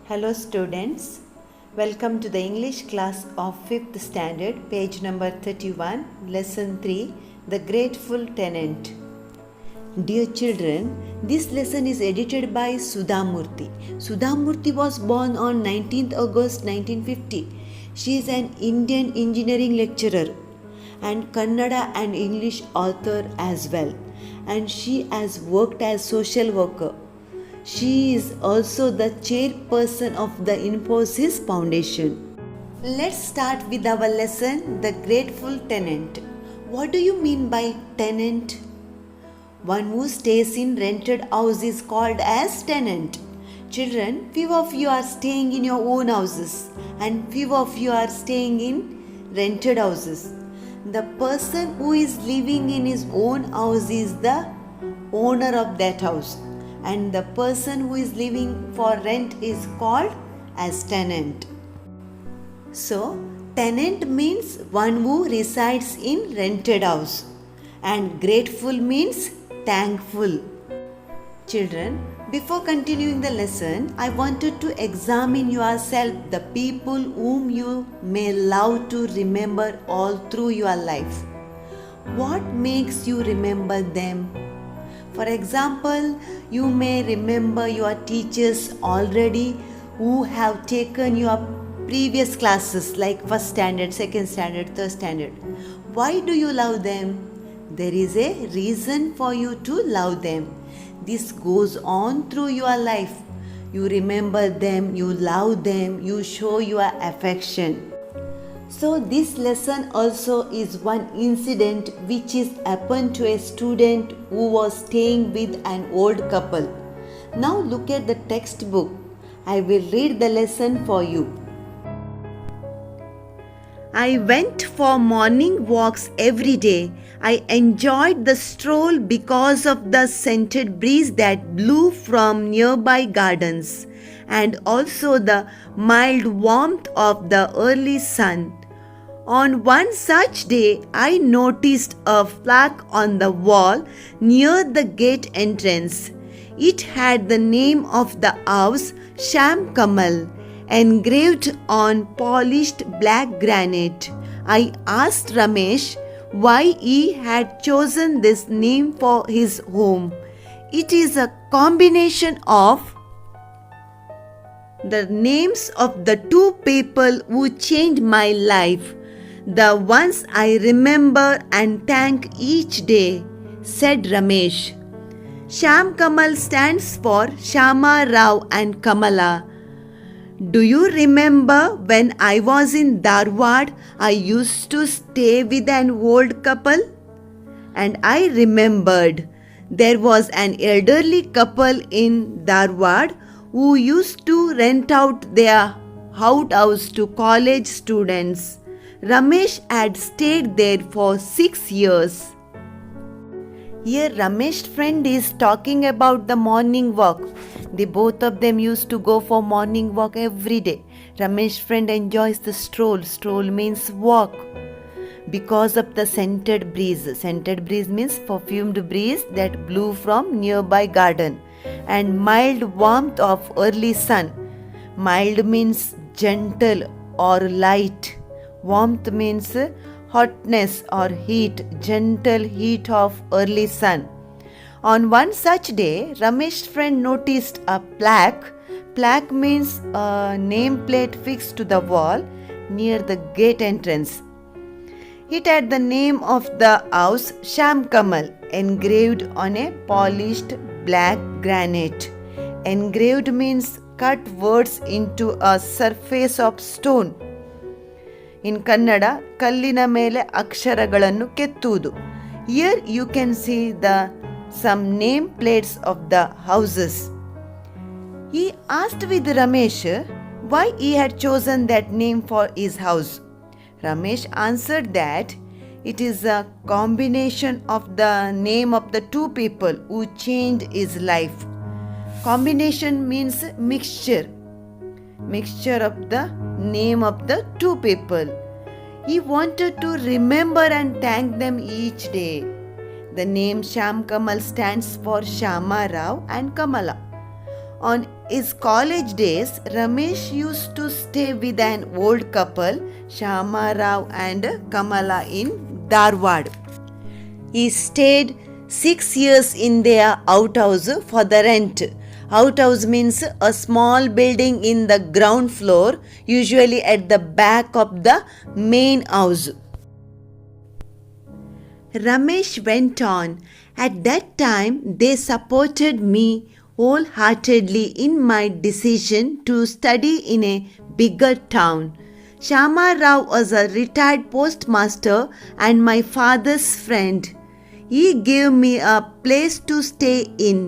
Hello students, welcome to the English class of 5th standard, page number 31, lesson 3, The Grateful Tenant. Dear children, this lesson is edited by Sudha Murthy. Sudha Murthy was born on 19th August 1950. She is an Indian engineering lecturer and Kannada and English author as well, and she has worked as social worker. She is also the chairperson of the Infosys Foundation. Let's start with our lesson, The Grateful Tenant. What do you mean by tenant? One who stays in rented house is called as tenant. Children, few of you are staying in your own houses and few of you are staying in rented houses. The person who is living in his own house is the owner of that house, and the person who is living for rent is called as tenant. So, tenant means one who resides in rented house, and grateful means thankful. Children, before continuing the lesson, I wanted to examine yourself the people whom you may love to remember all through your life. What makes you remember them? For example, you may remember your teachers already who have taken your previous classes like first standard, second standard, third standard. Why do you love them? There is a reason for you to love them. This goes on through your life. You remember them, you love them, you show your affection. So this lesson also is one incident which is happened to a student who was staying with an old couple. Now look at the textbook. I will read the lesson for you. I went for morning walks every day. I enjoyed the stroll because of the scented breeze that blew from nearby gardens and also the mild warmth of the early sun. On one such day, I noticed a plaque on the wall near the gate entrance. It had the name of the house, Sham Kamal, engraved on polished black granite. I asked Ramesh why he had chosen this name for his home. It is a combination of the names of the two people who changed my life, the ones I remember and thank each day, said Ramesh. Sham Kamal stands for Shama Rao and Kamala. Do you remember when I was in Dharwad, I used to stay with an old couple? And I remembered there was an elderly couple in Dharwad who used to rent out their outhouse to college students. Ramesh had stayed there for 6 years. Here Ramesh's friend is talking about the morning walk. The both of them used to go for morning walk every day. Ramesh's friend enjoys the stroll. Stroll means walk. Because of the scented breeze. Scented breeze means perfumed breeze that blew from nearby garden. And mild warmth of early sun. Mild means gentle or light. Warmth means hotness or heat, gentle heat of early sun. On one such day, Ramesh's friend noticed a plaque. Plaque means a nameplate fixed to the wall near the gate entrance. It had the name of the house Sham Kamal engraved on a polished black granite. Engraved means cut words into a surface of stone. In Kannada, ಕಲ್ಲಿನ ಮೇಲೆ ಅಕ್ಷರಗಳನ್ನು ಕೆತ್ತುವುದು. Here you can see some name plates of the houses. He asked with Ramesh why he had chosen that name for his house. Ramesh answered that it is a combination of the name of the two people who changed his life. Combination means mixture. Mixture of the name of the two people. He wanted to remember and thank them each day. The name Sham Kamal stands for Shama Rao and Kamala. On his college days, Ramesh used to stay with an old couple, Shama Rao and Kamala, in Dharwad. He stayed 6 years in their outhouse for the rent. Outhouse means a small building in the ground floor, usually at the back of the main house. Ramesh went on, "At that time, they supported me wholeheartedly in my decision to study in a bigger town. Shama Rao was a retired postmaster and my father's friend. He gave me a place to stay in.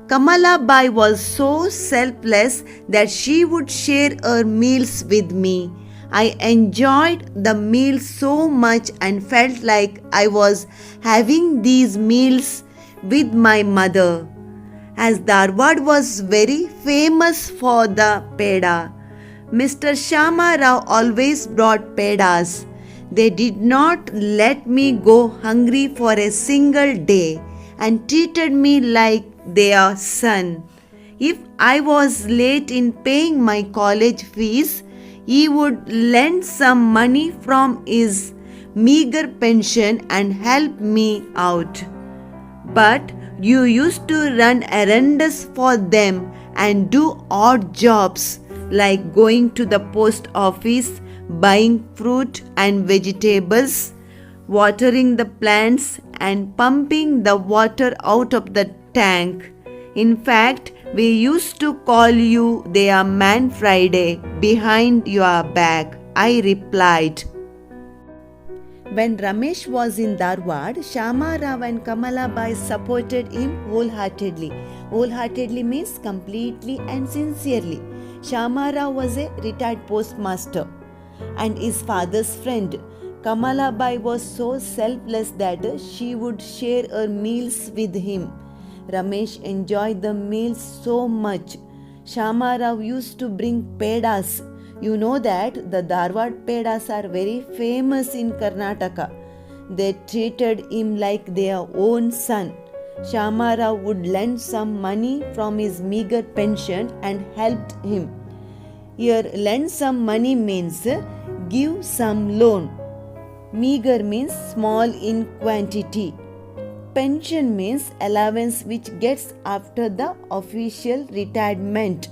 Kamala Bai was so selfless that she would share her meals with me. I enjoyed the meals so much and felt like I was having these meals with my mother." As Dharwad was very famous for the peda, Mr. Shama Rao always brought pedas. They did not let me go hungry for a single day and treated me like their son. If I was late in paying my college fees, he would lend some money from his meager pension and help me out. But you used to run errands for them and do odd jobs like going to the post office, buying fruit and vegetables, watering the plants and pumping the water out of the tank. In fact, we used to call you their Man Friday behind your back, I replied. When Ramesh was in Dharwad, Shama Rao and Kamala Bai supported him wholeheartedly. Wholeheartedly means completely and sincerely. Shama Rao was a retired postmaster and his father's friend. Kamala Bai was so selfless that she would share her meals with him. Ramesh enjoyed the meals so much. Shama Rao used to bring pedas. You know that the Dharwad pedas are very famous in Karnataka. They treated him like their own son. Shama Rao would lend some money from his meager pension and helped him. Here, lend some money means give some loan. Meager means small in quantity. Pension means allowance which gets after the official retirement.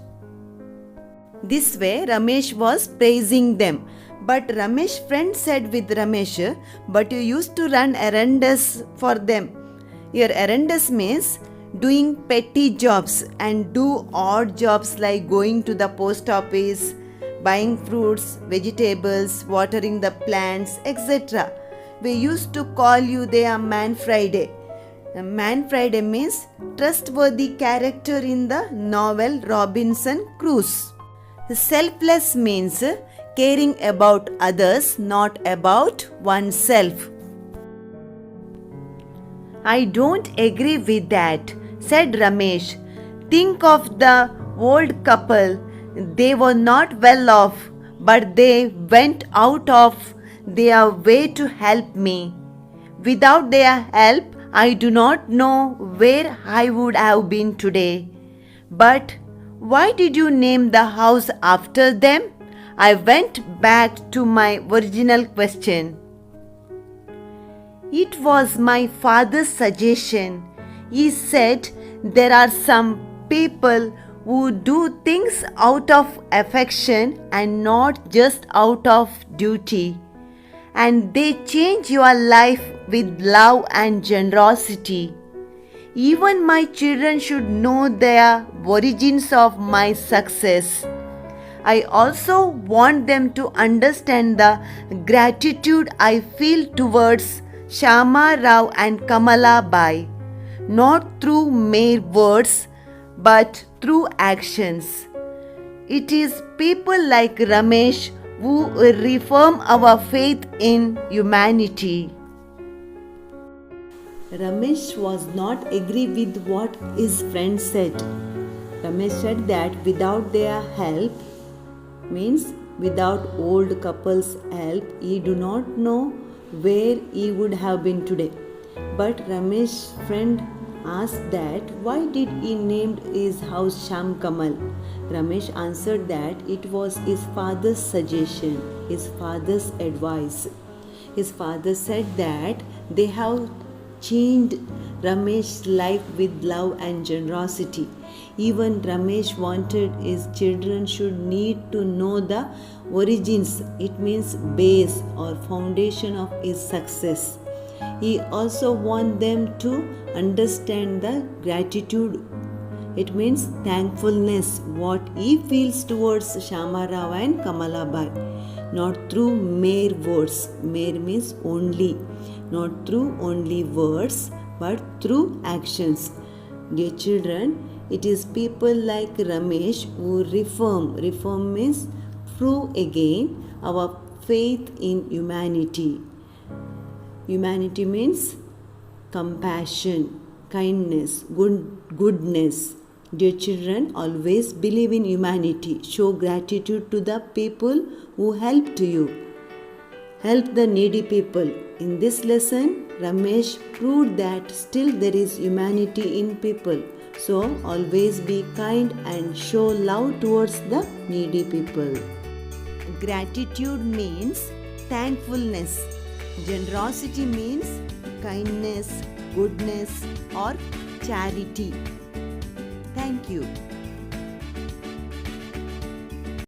This way, Ramesh was praising them. But Ramesh's friend said with Ramesh, "But you used to run errands for them." Here, errands means doing petty jobs and do odd jobs like going to the post office, buying fruits, vegetables, watering the plants, etc. We used to call you their Man Friday. Man Friday means trustworthy character in the novel Robinson Crusoe. Selfless means caring about others, not about oneself. "I don't agree with that," said Ramesh. "Think of the old couple. They were not well off, but they went out of their way to help me. Without their help, I do not know where I would have been today. But why did you name the house after them?" I went back to my original question. "It was my father's suggestion. He said there are some people who do things out of affection and not just out of duty. And they change your life with love and generosity. Even my children should know the origins of my success. I also want them to understand the gratitude I feel towards Shama Rao and Kamala Bai, not through mere words but through actions. It is people like Ramesh who reaffirm our faith in humanity." Ramesh was not agree with what his friend said. Ramesh said that without their help, means without old couple's help, he do not know where he would have been today. But Ramesh's friend asked that why did he named his house Sham Kamal? Ramesh answered that it was his father's suggestion, his father's advice. His father said that they have changed Ramesh's life with love and generosity. Even Ramesh wanted his children should need to know the origins, it means base or foundation of his success. He also wants them to understand the gratitude, it means thankfulness, what he feels towards Shamarao and Kamalabai, not through mere words. Mere means only, not through only words, but through actions. Dear children, it is people like Ramesh who reform. Reform means prove again our faith in humanity. Humanity means compassion, kindness, goodness. Dear children, always believe in humanity. Show gratitude to the people who helped you. Help the needy people. In this lesson, Ramesh proved that still there is humanity in people. So, always be kind and show love towards the needy people. Gratitude means thankfulness. Generosity means kindness, goodness, or charity. Thank you.